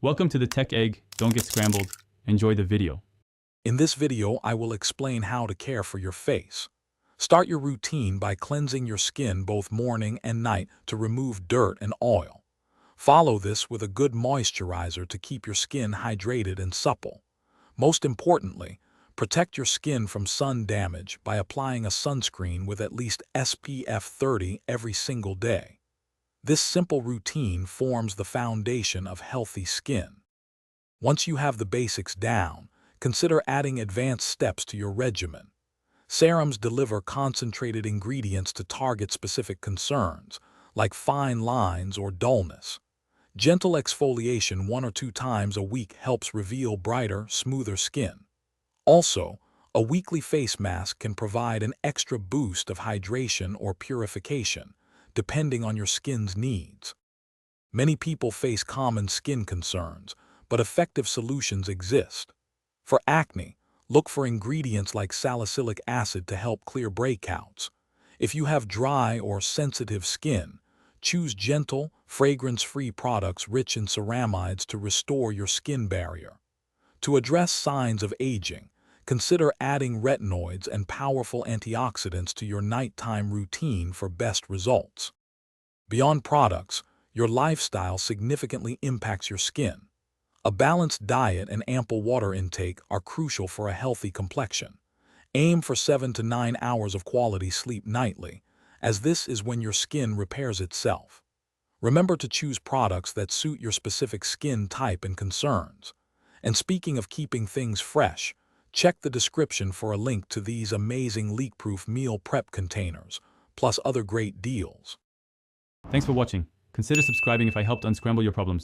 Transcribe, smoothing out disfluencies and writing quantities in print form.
Welcome to the Tech Egg. Don't get scrambled. Enjoy the video. In this video, I will explain how to care for your face. Start your routine by cleansing your skin both morning and night to remove dirt and oil. Follow this with a good moisturizer to keep your skin hydrated and supple. Most importantly, protect your skin from sun damage by applying a sunscreen with at least SPF 30 every single day. This simple routine forms the foundation of healthy skin. Once you have the basics down, consider adding advanced steps to your regimen. Serums deliver concentrated ingredients to target specific concerns, like fine lines or dullness. Gentle exfoliation 1 or 2 times a week helps reveal brighter, smoother skin. Also, a weekly face mask can provide an extra boost of hydration or purification, depending on your skin's needs. Many people face common skin concerns, but effective solutions exist. For acne, look for ingredients like salicylic acid to help clear breakouts. If you have dry or sensitive skin, choose gentle, fragrance-free products rich in ceramides to restore your skin barrier. To address signs of aging, consider adding retinoids and powerful antioxidants to your nighttime routine for best results. Beyond products, your lifestyle significantly impacts your skin. A balanced diet and ample water intake are crucial for a healthy complexion. Aim for 7 to 9 hours of quality sleep nightly, as this is when your skin repairs itself. Remember to choose products that suit your specific skin type and concerns. And speaking of keeping things fresh, check the description for a link to these amazing leak-proof meal prep containers, plus other great deals. Thanks for watching. Consider subscribing if I helped unscramble your problems.